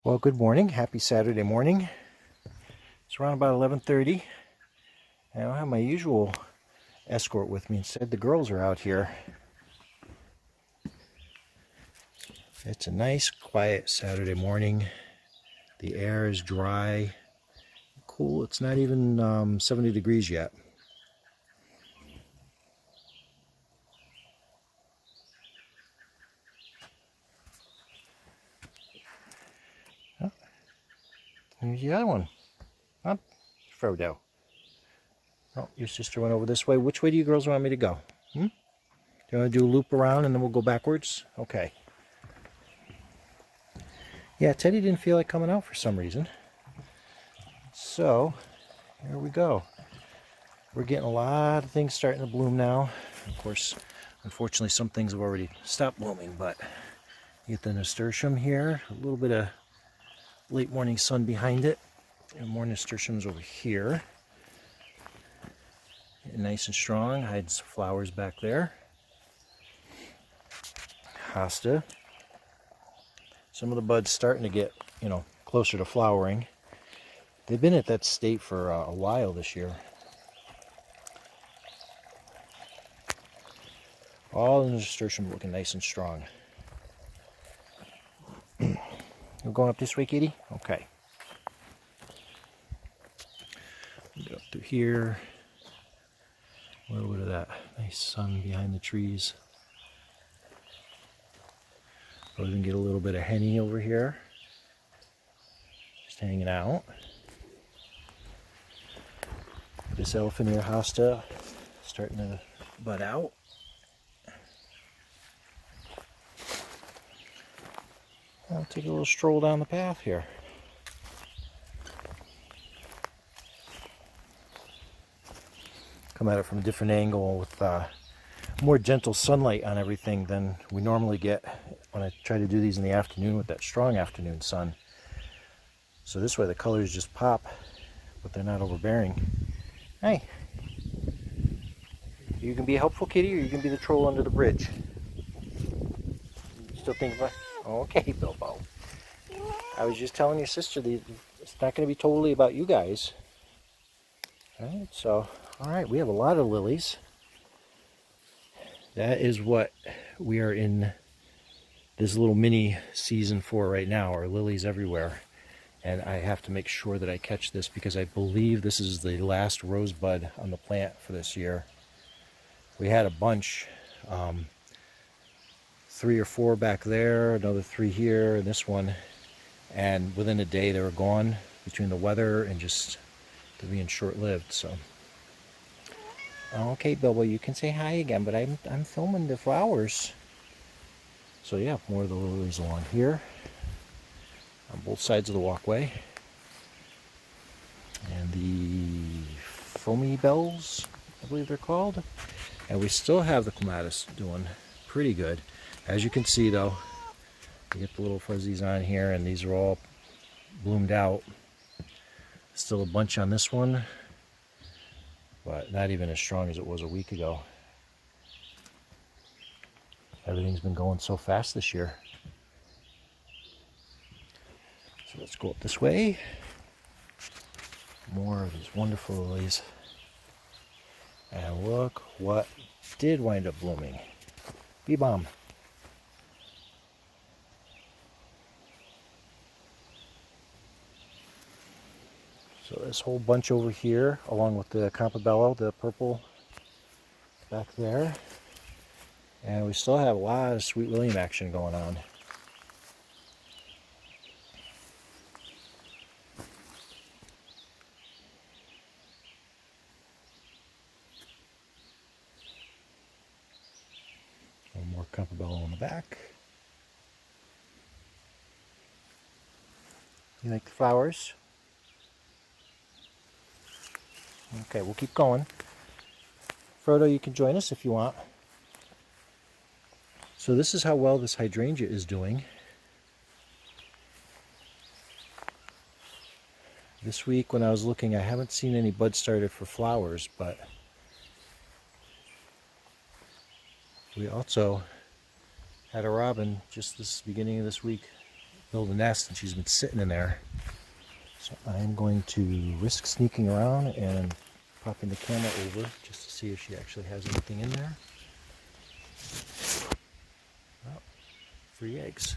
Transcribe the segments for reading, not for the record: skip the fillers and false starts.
Well, good morning. Happy Saturday morning. It's around about 11:30, and I don't have my usual escort with me. Instead, the girls are out here. It's a nice, quiet Saturday morning. The air is dry, cool. It's not even 70 degrees yet. Oh, here's the other one. Up, Frodo. Oh, your sister went over this way. Which way do you girls want me to go? Do you want to do a loop around and then we'll go backwards? Okay. Yeah, Teddy didn't feel like coming out for some reason. So, here we go. We're getting a lot of things starting to bloom now. Of course, unfortunately, some things have already stopped blooming, but you get the nasturtium here, a little bit of late morning sun behind it, and more nasturtiums over here. And nice and strong, hiding some flowers back there. Hosta. Some of the buds starting to get, closer to flowering. They've been at that state for a while this year. All the nasturtium looking nice and strong. You're going up this way, Kitty? Okay. Get up through here. A little bit of that nice sun behind the trees. We're going to get a little bit of henny over here. Just hanging out. This elephant ear hosta starting to bud out. I'll take a little stroll down the path here. Come at it from a different angle with more gentle sunlight on everything than we normally get when I try to do these in the afternoon with that strong afternoon sun. So this way the colors just pop, but they're not overbearing. Hey, you can be a helpful kitty, or you can be the troll under the bridge. You still think about? Okay, Bilbo. I was just telling your sister that it's not going to be totally about you guys. All right, so all right, we have a lot of lilies. That is what we are in this little mini season for right now, are lilies everywhere. And I have to make sure that I catch this because I believe this is the last rosebud on the plant for this year. We had a bunch, 3 or 4 back there, another 3 here, and this one. And within a day they were gone between the weather and just being short-lived. So, okay, Bilbo, you can say hi again, but I'm filming the flowers. So yeah, more of the lilies along here on both sides of the walkway. And the foamy bells, I believe they're called. And we still have the clematis doing pretty good. As you can see though, you get the little fuzzies on here, and these are all bloomed out. Still a bunch on this one, but not even as strong as it was a week ago. Everything's been going so fast this year. So let's go up this way. More of these wonderful lilies. And look what did wind up blooming. Bee balm. So this whole bunch over here, along with the campobello, the purple back there. And we still have a lot of sweet william action going on. One more campobello on the back. You like the flowers? Okay, we'll keep going. Frodo, you can join us if you want. So this is how well this hydrangea is doing. This week when I was looking, I haven't seen any buds started for flowers, but we also had a robin just this beginning of this week build a nest, and she's been sitting in there. So I'm going to risk sneaking around and popping the camera over just to see if she actually has anything in there. Oh, 3 eggs.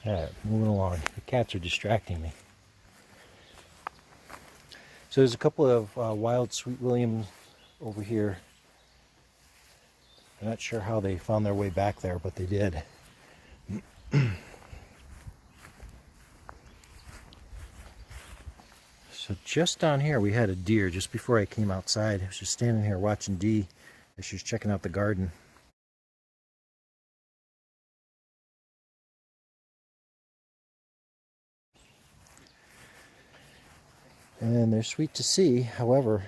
Alright, moving along. The cats are distracting me. So there's a couple of wild Sweet Williams over here. I'm not sure how they found their way back there, but they did. So just down here we had a deer just before I came outside. I was just standing here watching Dee as she was checking out the garden. And they're sweet to see. However,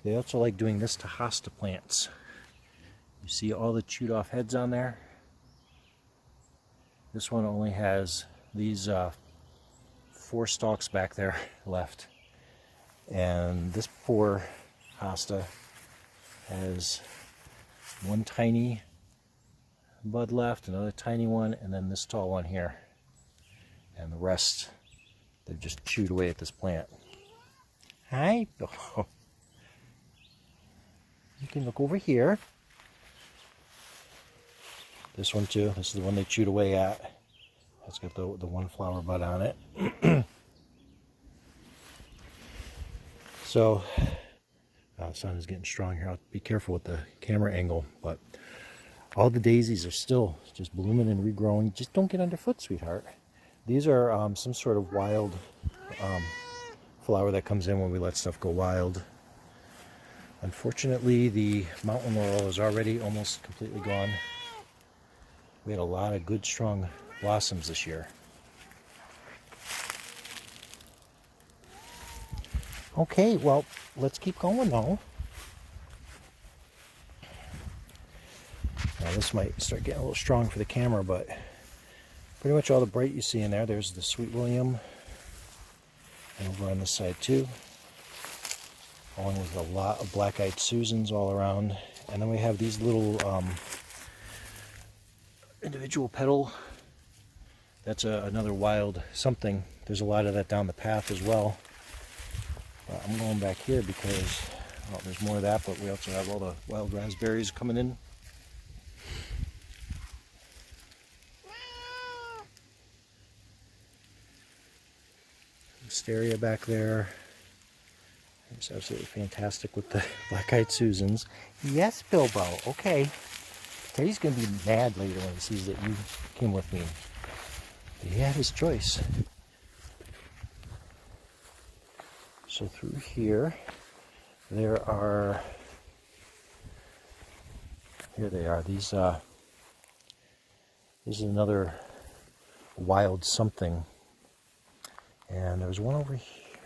they also like doing this to hosta plants. You see all the chewed off heads on there? This one only has these 4 stalks back there left. And this poor hosta has one tiny bud left, another tiny one, and then this tall one here. And the rest, they've just chewed away at this plant. Hi. Oh. You can look over here. This one too. This is the one they chewed away at. It's got the one flower bud on it. So, the sun is getting strong here. I'll be careful with the camera angle, but all the daisies are still just blooming and regrowing. Just don't get underfoot, sweetheart. These are some sort of wild flower that comes in when we let stuff go wild. Unfortunately, the mountain laurel is already almost completely gone. We had a lot of good, strong blossoms this year. Okay, well, let's keep going now. Now this might start getting a little strong for the camera, but pretty much all the bright you see in there. There's the Sweet William, and over on this side too, along with a lot of black-eyed Susans all around. And then we have these little individual petal. That's another wild something. There's a lot of that down the path as well. But I'm going back here because, well, there's more of that, but we also have all the wild raspberries coming in. Wisteria back there. It's absolutely fantastic with the black-eyed Susans. Yes, Bilbo. Okay. Teddy's going to be mad later when he sees that you came with me. But he had his choice. So through here, there are, here they are. These, this is another wild something. And there's one over here.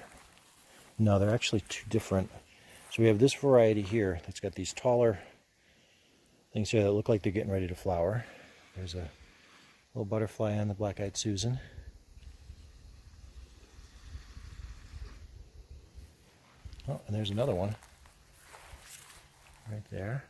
No, they're actually 2 different. So we have this variety here that's got these taller things here that look like they're getting ready to flower. There's a little butterfly on the black-eyed Susan. Oh, and there's another one right there.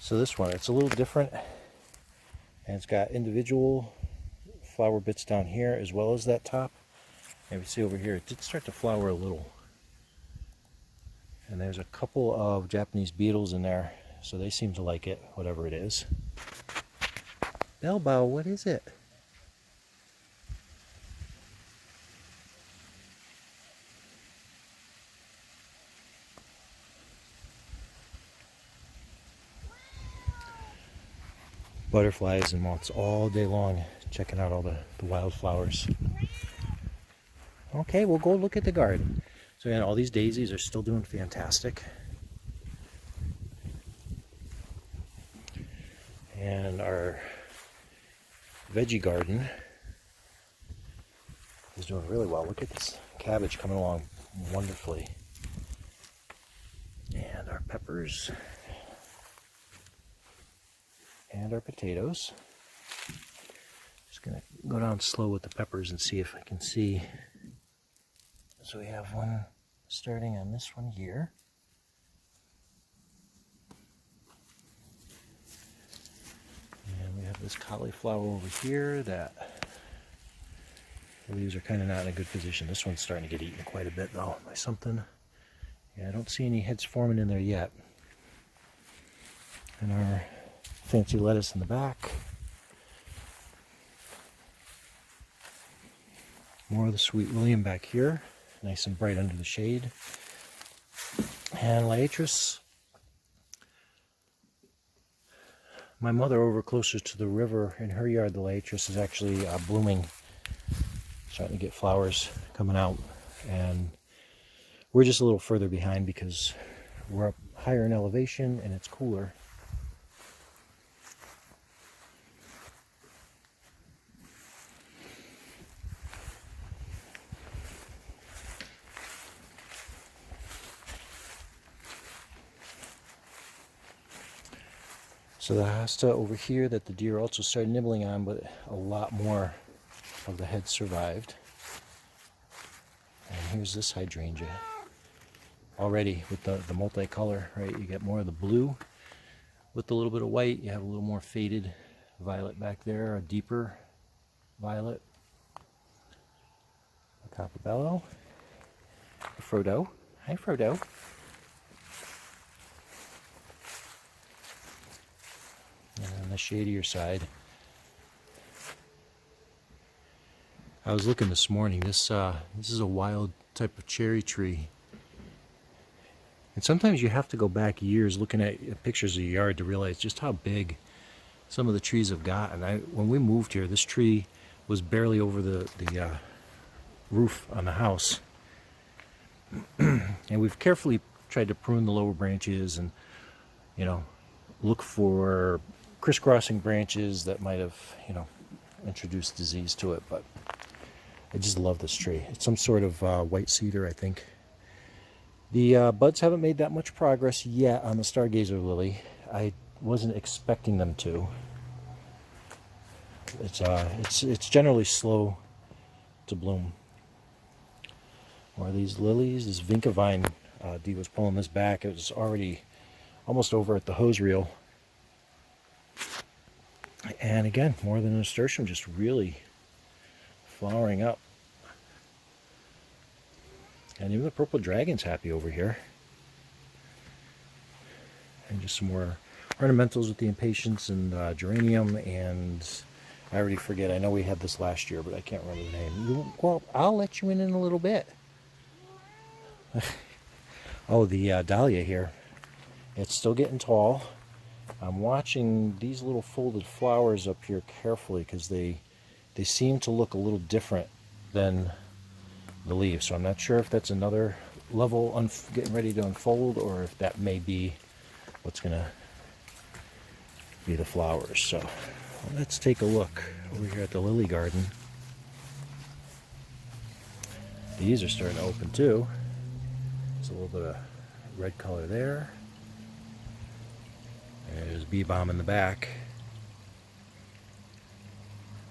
So this one, it's a little different, and it's got individual flower bits down here as well as that top. And we see over here, it did start to flower a little. And there's a couple of Japanese beetles in there, so they seem to like it, whatever it is. Bilbo, what is it? Butterflies and moths all day long, checking out all the wildflowers. Okay, we'll go look at the garden. So again, all these daisies are still doing fantastic. And our veggie garden is doing really well. Look at this cabbage coming along wonderfully. And our peppers. And our potatoes. Just going to go down slow with the peppers and see if I can see. So we have one starting on this one here. And we have this cauliflower over here that the leaves are kind of not in a good position. This one's starting to get eaten quite a bit though by something. Yeah, I don't see any heads forming in there yet. And our fancy lettuce in the back. More of the sweet William back here, nice and bright under the shade. And liatris. My mother over closer to the river in her yard, the liatris is actually blooming, starting to get flowers coming out. And we're just a little further behind because we're up higher in elevation and it's cooler. So the hosta over here that the deer also started nibbling on, but a lot more of the heads survived. And here's this hydrangea. Already with the multicolor, right? You get more of the blue with a little bit of white. You have a little more faded violet back there, a deeper violet. A capibello. A Frodo. Hi, Frodo. And on the shadier side, I was looking this morning. This is a wild type of cherry tree, and sometimes you have to go back years looking at pictures of your yard to realize just how big some of the trees have gotten. When we moved here, this tree was barely over the roof on the house, and we've carefully tried to prune the lower branches and, you know, look for crisscrossing branches that might have, you know, introduced disease to it. But I just love this tree. It's some sort of white cedar, I think. The buds haven't made that much progress yet on the stargazer lily. I wasn't expecting them to. It's generally slow to bloom. More of these lilies. This vinca vine, Dee was pulling this back. It was already almost over at the hose reel. And again, more than a nasturtium, just really flowering up. And even the purple dragon's happy over here. And just some more ornamentals with the impatiens and geranium. And I already forget, I know we had this last year, but I can't remember the name. Well, I'll let you in a little bit. Oh, the dahlia here. It's still getting tall. I'm watching these little folded flowers up here carefully because they seem to look a little different than the leaves. So I'm not sure if that's another level getting ready to unfold, or if that may be what's going to be the flowers. So let's take a look over here at the lily garden. These are starting to open too. There's a little bit of red color there. There's bee balm in the back.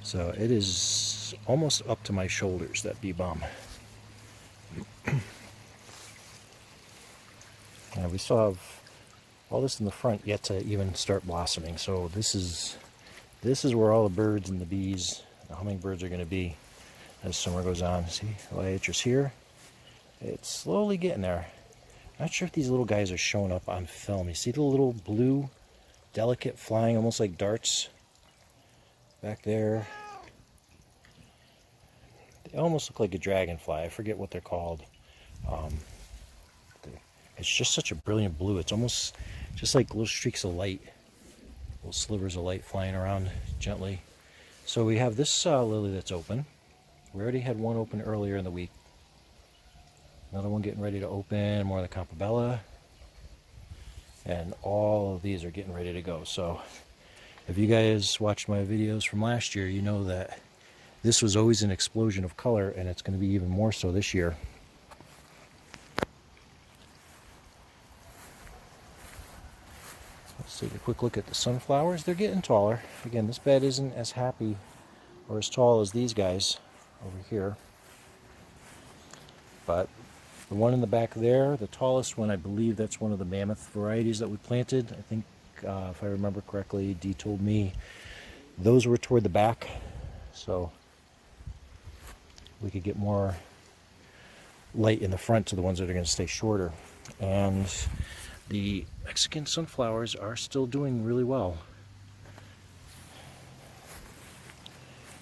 So it is almost up to my shoulders, that bee balm. And we still have all this in the front yet to even start blossoming. So this is where all the birds and the bees, the hummingbirds are going to be as summer goes on. See, liatris here. It's slowly getting there. Not sure if these little guys are showing up on film. You see the little blue, delicate flying, almost like darts back there. They almost look like a dragonfly. I forget what they're called. It's just such a brilliant blue. It's almost just like little streaks of light, little slivers of light flying around gently. So we have this lily that's open. We already had one open earlier in the week. Another one getting ready to open, more of the campobella. And all of these are getting ready to go. So if you guys watched my videos from last year, you know that this was always an explosion of color, and it's going to be even more so this year. Let's take a quick look at the sunflowers. They're getting taller. Again, this bed isn't as happy or as tall as these guys over here. But the one in the back there, the tallest one, I believe that's one of the mammoth varieties that we planted. I think, if I remember correctly, Dee told me those were toward the back, so we could get more light in the front to the ones that are going to stay shorter. And the Mexican sunflowers are still doing really well.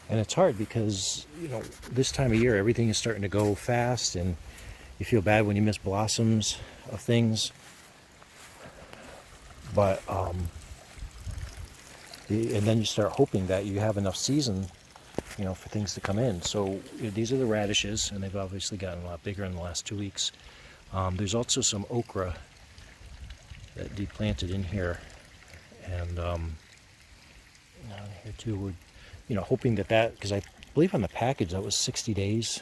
And it's hard because, you know, this time of year everything is starting to go fast, and you feel bad when you miss blossoms of things. But and then you start hoping that you have enough season, you know, for things to come in. So these are the radishes, and they've obviously gotten a lot bigger in the last 2 weeks. There's also some okra that Dee planted in here, and down here too. We're, you know, hoping that because I believe on the package that was 60 days.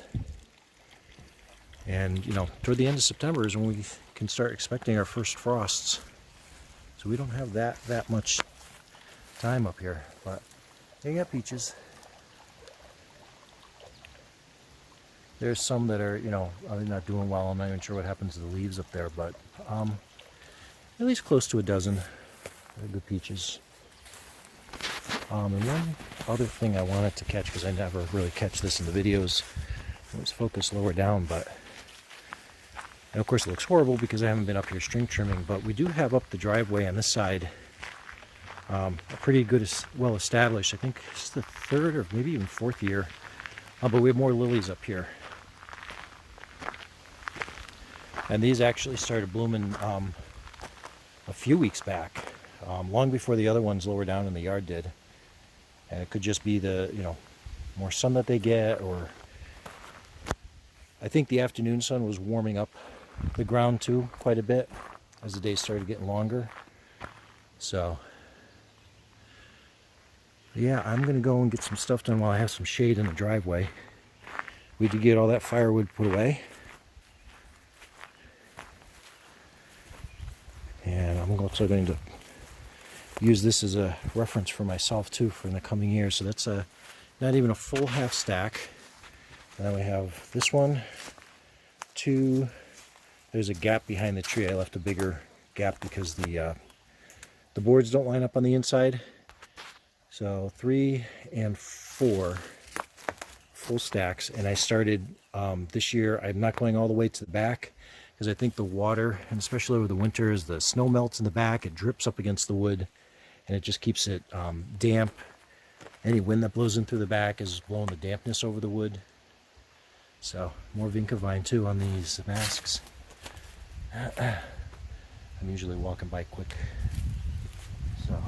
And, you know, toward the end of September is when we can start expecting our first frosts. So we don't have that much time up here. But they got peaches. There's some that are, you know, are not doing well. I'm not even sure what happens to the leaves up there, but at least close to a dozen. They're good peaches. And one other thing I wanted to catch, because I never really catch this in the videos, it was focused lower down, but, and of course it looks horrible because I haven't been up here string trimming, but we do have up the driveway on this side a pretty good, well established, I think it's the 3rd or maybe even 4th year, but we have more lilies up here. And these actually started blooming a few weeks back, long before the other ones lower down in the yard did. And it could just be the, you know, more sun that they get, or I think the afternoon sun was warming up the ground too quite a bit as the days started getting longer. So yeah, I'm gonna go and get some stuff done while I have some shade in the driveway. We did get all that firewood put away, and I'm also going to use this as a reference for myself too for in the coming year. So that's not even a full half stack. And then we have this one, 2. There's a gap behind the tree. I left a bigger gap because the boards don't line up on the inside. So 3 and 4 full stacks. And I started this year, I'm not going all the way to the back because I think the water, and especially over the winter, as the snow melts in the back, it drips up against the wood, and it just keeps it damp. Any wind that blows in through the back is blowing the dampness over the wood. So more vinca vine too on these masks. I'm usually walking by quick. So,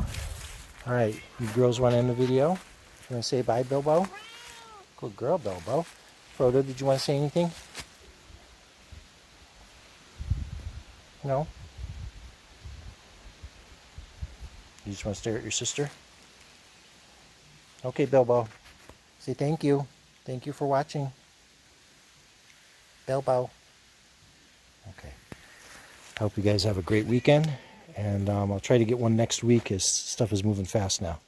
all right, you girls want to end the video? You want to say bye, Bilbo? Good girl, Bilbo. Frodo, did you want to say anything? No? You just want to stare at your sister? Okay, Bilbo. Say thank you. Thank you for watching. Bilbo. Okay. I hope you guys have a great weekend. And I'll try to get one next week as stuff is moving fast now.